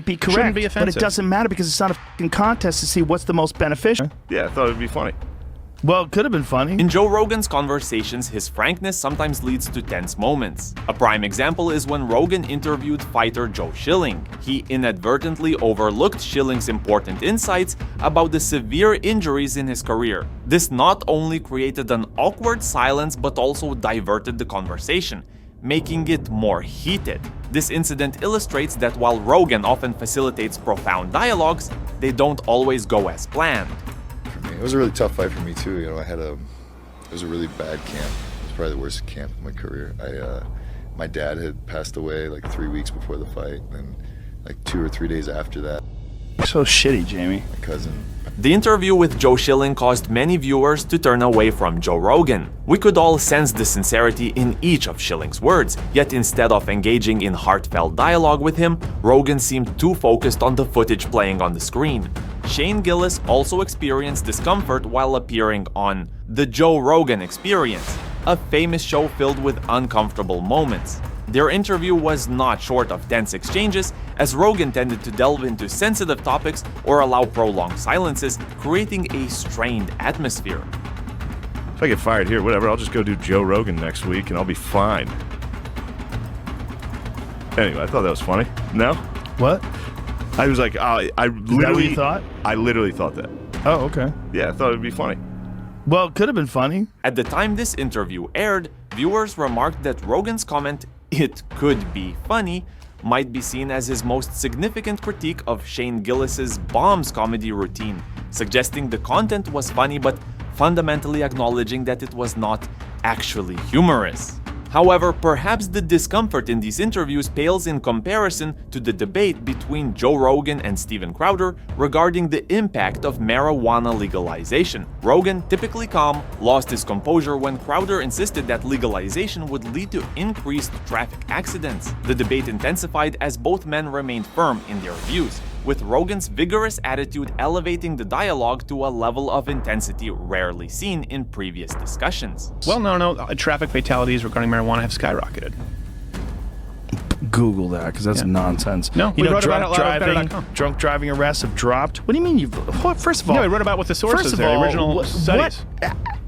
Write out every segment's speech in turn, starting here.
Be correct, Shouldn't be offensive. but it doesn't matter because it's not a fucking contest to see what's the most beneficial. Yeah, I thought it'd be funny. Well, it could have been funny. In Joe Rogan's conversations, his frankness sometimes leads to tense moments. A prime example is when Rogan interviewed fighter Joe Schilling. He inadvertently overlooked Schilling's important insights about the severe injuries in his career. This not only created an awkward silence but also diverted the conversation, making it more heated. This incident illustrates that while Rogan often facilitates profound dialogues, they don't always go as planned. It was a really tough fight for me too. You know, it was a really bad camp. It was probably the worst camp of my career. My dad had passed away like 3 weeks before the fight, and like 2 or 3 days after that. So shitty, Jamie. My cousin. The interview with Joe Schilling caused many viewers to turn away from Joe Rogan. We could all sense the sincerity in each of Schilling's words, yet instead of engaging in heartfelt dialogue with him, Rogan seemed too focused on the footage playing on the screen. Shane Gillis also experienced discomfort while appearing on The Joe Rogan Experience, a famous show filled with uncomfortable moments. Their interview was not short of tense exchanges, as Rogan tended to delve into sensitive topics or allow prolonged silences, creating a strained atmosphere. If I get fired here, whatever, I'll just go do Joe Rogan next week and I'll be fine. Anyway, I thought that was funny. No? What? I was like, I Is that what literally you thought? I literally thought that. Oh, okay. Yeah, I thought it'd be funny. Well, it could have been funny. At the time this interview aired, viewers remarked that Rogan's comment, "It could be funny," might be seen as his most significant critique of Shane Gillis's Bombs comedy routine, suggesting the content was funny but fundamentally acknowledging that it was not actually humorous. However, perhaps the discomfort in these interviews pales in comparison to the debate between Joe Rogan and Steven Crowder regarding the impact of marijuana legalization. Rogan, typically calm, lost his composure when Crowder insisted that legalization would lead to increased traffic accidents. The debate intensified as both men remained firm in their views, with Rogan's vigorous attitude elevating the dialogue to a level of intensity rarely seen in previous discussions. Well, no. Traffic fatalities regarding marijuana have skyrocketed. Google that, because that's nonsense. No, you we know, wrote about drunk driving arrests have dropped. What do you mean you've? First of all, No, we wrote about what the sources first of there, the all, original studies.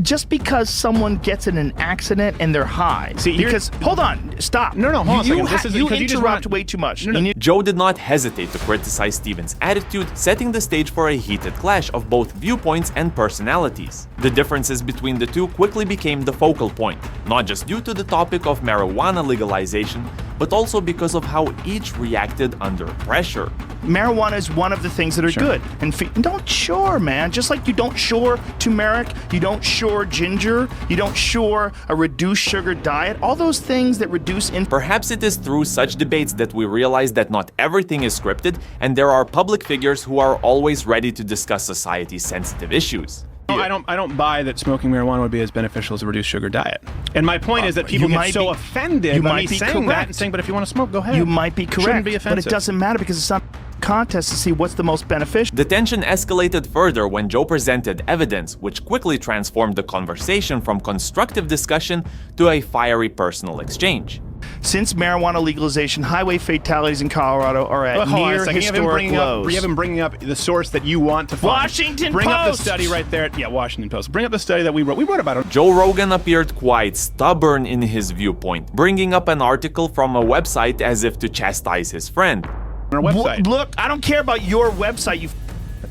Just because someone gets in an accident and they're high, See, because hold on, stop. No, hold on a second. This is you because you just interrupt want- way too much. No. You need- Joe did not hesitate to criticize Steven's attitude, setting the stage for a heated clash of both viewpoints and personalities. The differences between the two quickly became the focal point, not just due to the topic of marijuana legalization, but also because of how each reacted under pressure. Marijuana is one of the things that are good. And don't shore, man. Just like you don't shore turmeric, you don't shore ginger, you don't shore a reduced sugar diet. All those things that reduce Perhaps it is through such debates that we realize that not everything is scripted, and there are public figures who are always ready to discuss society's sensitive issues. I don't buy that smoking marijuana would be as beneficial as a reduced sugar diet. And my point is that people you get might so be- offended you by might me be saying that correct. and saying, but if you want to smoke, go ahead. You might be correct, Shouldn't be but offensive. it doesn't matter because it's not a contest to see what's the most beneficial. The tension escalated further when Joe presented evidence, which quickly transformed the conversation from constructive discussion to a fiery personal exchange. Since marijuana legalization, highway fatalities in Colorado are at Hold on a near second. historic lows. You have him bringing up the source that you want to find. Washington Bring up the Post! study right there. Yeah, Washington Post. Bring up the study that we wrote. We wrote about it. Joe Rogan appeared quite stubborn in his viewpoint, bringing up an article from a website as if to chastise his friend. On our website. Look, I don't care about your website,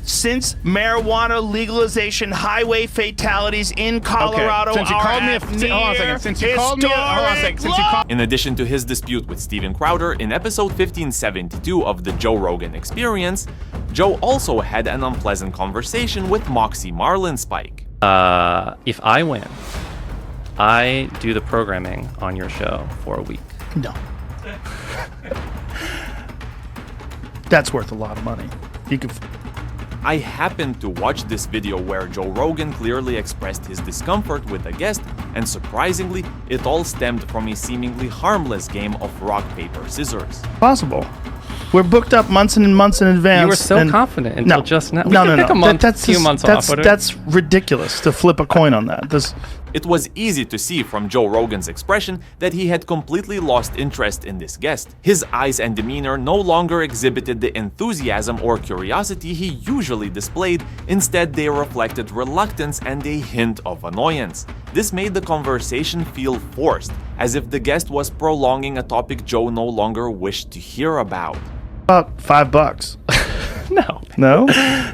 Since marijuana legalization, highway fatalities in Colorado Since you are called me at hold on a second. near Since you called me hold on a second. Since you historic called In addition to his dispute with Steven Crowder in episode 1572 of the Joe Rogan Experience, Joe also had an unpleasant conversation with Moxie Marlinspike. If I win, I do the programming on your show for a week. No. That's worth a lot of money. You can. I happened to watch this video where Joe Rogan clearly expressed his discomfort with a guest, and surprisingly, it all stemmed from a seemingly harmless game of rock, paper, scissors. Possible. We're booked up months and months in advance. You were so confident until just now. We No, could no, pick a no. month, That's few just- months that's, off. That's ridiculous to flip a coin on that. It was easy to see from Joe Rogan's expression that he had completely lost interest in this guest. His eyes and demeanor no longer exhibited the enthusiasm or curiosity he usually displayed. Instead, they reflected reluctance and a hint of annoyance. This made the conversation feel forced, as if the guest was prolonging a topic Joe no longer wished to hear about. About $5. No. No?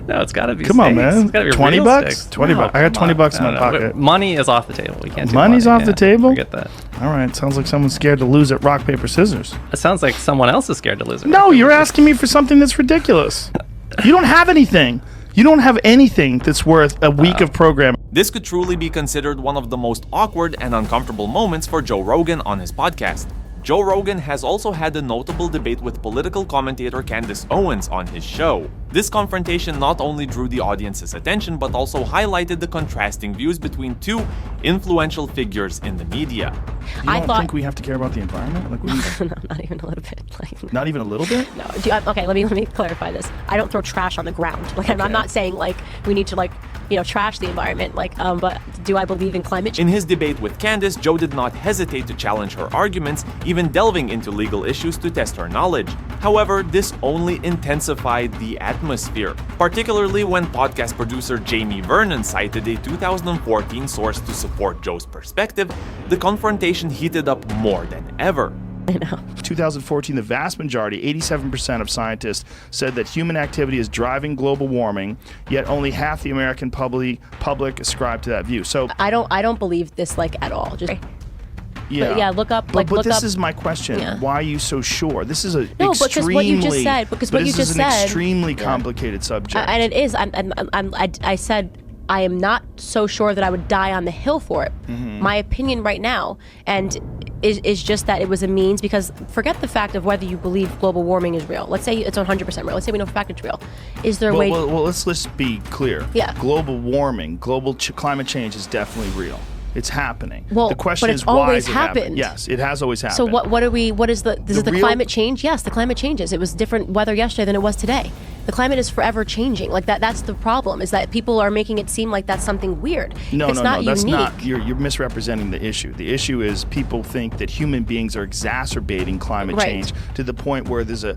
No, it's got to be Come on, steaks. man. It's gotta be 20 real bucks? steaks. 20 No, bucks. I got come 20 on. bucks in my No, pocket. Money is off the table. We can't do Money's money. off the table? Forget that. All right. Sounds like someone's scared to lose at rock, paper, scissors. It sounds like someone else is scared to lose it. No, you're asking me for something that's ridiculous. You don't have anything. You don't have anything that's worth a week of programming. This could truly be considered one of the most awkward and uncomfortable moments for Joe Rogan on his podcast. Joe Rogan has also had a notable debate with political commentator Candace Owens on his show. This confrontation not only drew the audience's attention, but also highlighted the contrasting views between two influential figures in the media. You don't think we have to care about the environment? Like, No, not even a little bit. Like, not even a little bit? no. Okay, let me clarify this. I don't throw trash on the ground. Like, I'm not saying like we need to trash the environment. Like, but do I believe in climate change? In his debate with Candace, Joe did not hesitate to challenge her arguments, even delving into legal issues to test her knowledge. However, this only intensified the atmosphere, particularly when podcast producer Jamie Vernon cited a 2014 source to support Joe's perspective. The confrontation heated up more than ever. 2014, the vast majority, 87% of scientists, said that human activity is driving global warming, yet only half the American public ascribe to that view. So I don't believe this at all. Just yeah, but yeah, look up. But look this up, is my question. Yeah. Why are you so sure? This is a No, extremely, because what you just said. Because what you just said. This is an extremely complicated subject. And it is. I said I am not so sure that I would die on the hill for it. Mm-hmm. My opinion right now, and is just that it was a means, because forget the fact of whether you believe global warming is real. Let's say it's 100% real. Let's say we know for a fact it's real. Is there a way? Well, let's be clear. Yeah. Global warming, climate change is definitely real. It's happening. Well, the question but is it's why always has it happened? happened. Yes, it has always happened. So what is the real- climate change? Yes, the climate changes. It was different weather yesterday than it was today. The climate is forever changing. Like that's the problem, is that people are making it seem like that's something weird. No, it's not that's unique. not. You're misrepresenting the issue. The issue is people think that human beings are exacerbating climate Right. change to the point where there's a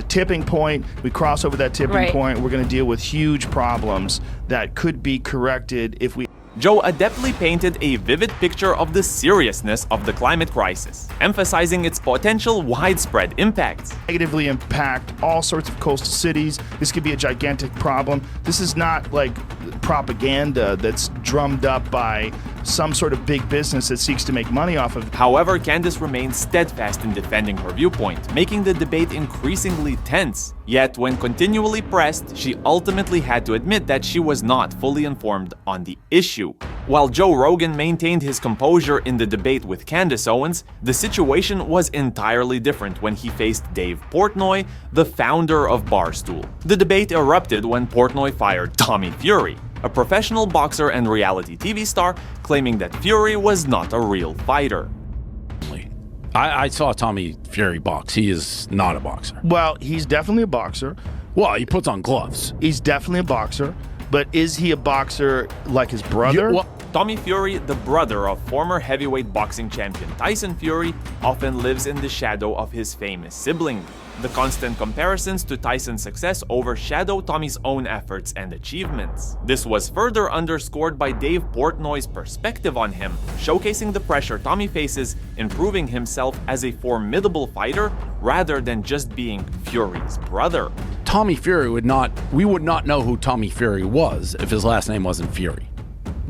tipping point. We cross over that tipping Right. point. We're going to deal with huge problems that could be corrected if we. Joe adeptly painted a vivid picture of the seriousness of the climate crisis, emphasizing its potential widespread impacts. Negatively impact all sorts of coastal cities. This could be a gigantic problem. This is not like propaganda that's drummed up by some sort of big business that seeks to make money off of. However, Candace remained steadfast in defending her viewpoint, making the debate increasingly tense. Yet, when continually pressed, she ultimately had to admit that she was not fully informed on the issue. While Joe Rogan maintained his composure in the debate with Candace Owens, the situation was entirely different when he faced Dave Portnoy, the founder of Barstool. The debate erupted when Portnoy fired Tommy Fury, a professional boxer and reality TV star, claiming that Fury was not a real fighter. I saw Tommy Fury box. He is not a boxer. Well, he's definitely a boxer. Well, he puts on gloves. He's definitely a boxer. But is he a boxer like his brother? Tommy Fury, the brother of former heavyweight boxing champion Tyson Fury, often lives in the shadow of his famous sibling. The constant comparisons to Tyson's success overshadow Tommy's own efforts and achievements. This was further underscored by Dave Portnoy's perspective on him, showcasing the pressure Tommy faces in proving himself as a formidable fighter rather than just being Fury's brother. Tommy Fury we would not know who Tommy Fury was if his last name wasn't Fury.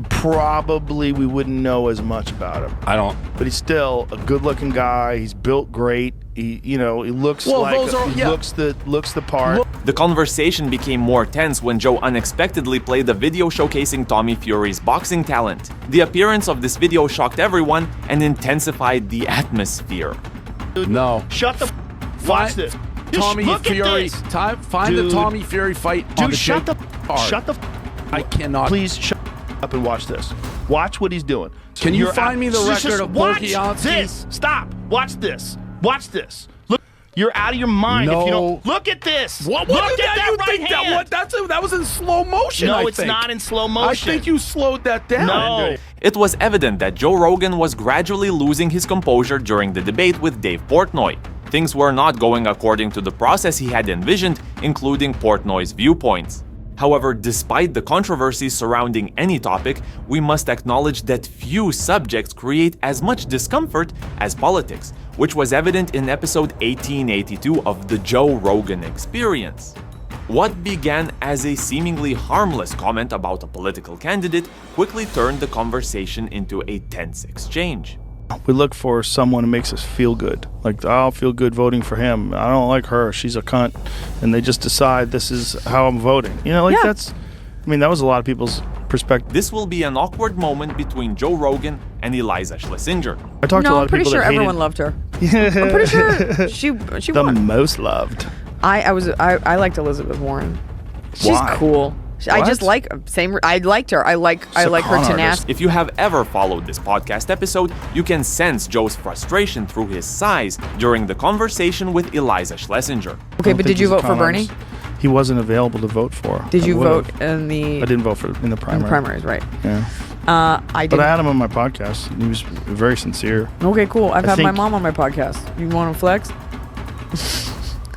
Probably we wouldn't know as much about him. I don't. But he's still a good-looking guy. He's built great. He looks looks the part. The conversation became more tense when Joe unexpectedly played a video showcasing Tommy Fury's boxing talent. The appearance of this video shocked everyone and intensified the atmosphere. No. Shut the watch this. Tommy Look Fury. At this. Find the Tommy Fury fight on the shut the card. shut the I cannot. Please shut up and watch this. Watch what he's doing. Can you find me the record of Watch this. Stop. Watch this. Watch this. Look, you're out of your mind if you don't. Look at this. What look at that you right think hand. that was in slow motion. No, I it's think. not in slow motion. I think you slowed that down. No. It was evident that Joe Rogan was gradually losing his composure during the debate with Dave Portnoy. Things were not going according to the process he had envisioned, including Portnoy's viewpoints. However, despite the controversy surrounding any topic, we must acknowledge that few subjects create as much discomfort as politics, which was evident in episode 1882 of the Joe Rogan Experience. What began as a seemingly harmless comment about a political candidate quickly turned the conversation into a tense exchange. We look for someone who makes us feel good. Like, I'll feel good voting for him. I don't like her. She's a cunt. And they just decide this is how I'm voting. You know, like that was a lot of people's perspective. This will be an awkward moment between Joe Rogan and Eliza Schlesinger. I talked to a lot of people that hated... everyone loved her. I'm pretty sure she the won. most loved. I liked Elizabeth Warren. She's Why? cool. I just like I liked her. I like her tenacity. If you have ever followed this podcast episode, you can sense Joe's frustration through his sighs during the conversation with Eliza Schlesinger. Okay, but did you vote for Bernie? He wasn't available to vote for. Did you vote in the? I didn't vote for in the primary. In the primaries, right? Yeah. I did. But I had him on my podcast. He was very sincere. Okay, cool. I've had my mom on my podcast. You want to flex?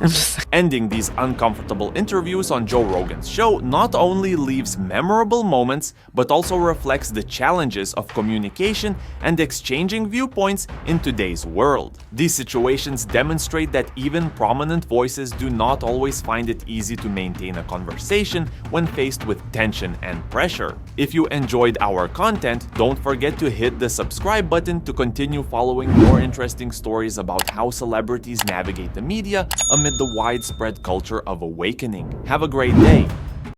I'm just Ending these uncomfortable interviews on Joe Rogan's show not only leaves memorable moments, but also reflects the challenges of communication and exchanging viewpoints in today's world. These situations demonstrate that even prominent voices do not always find it easy to maintain a conversation when faced with tension and pressure. If you enjoyed our content, don't forget to hit the subscribe button to continue following more interesting stories about how celebrities navigate the media amid the widespread culture of awakening. Have a great day.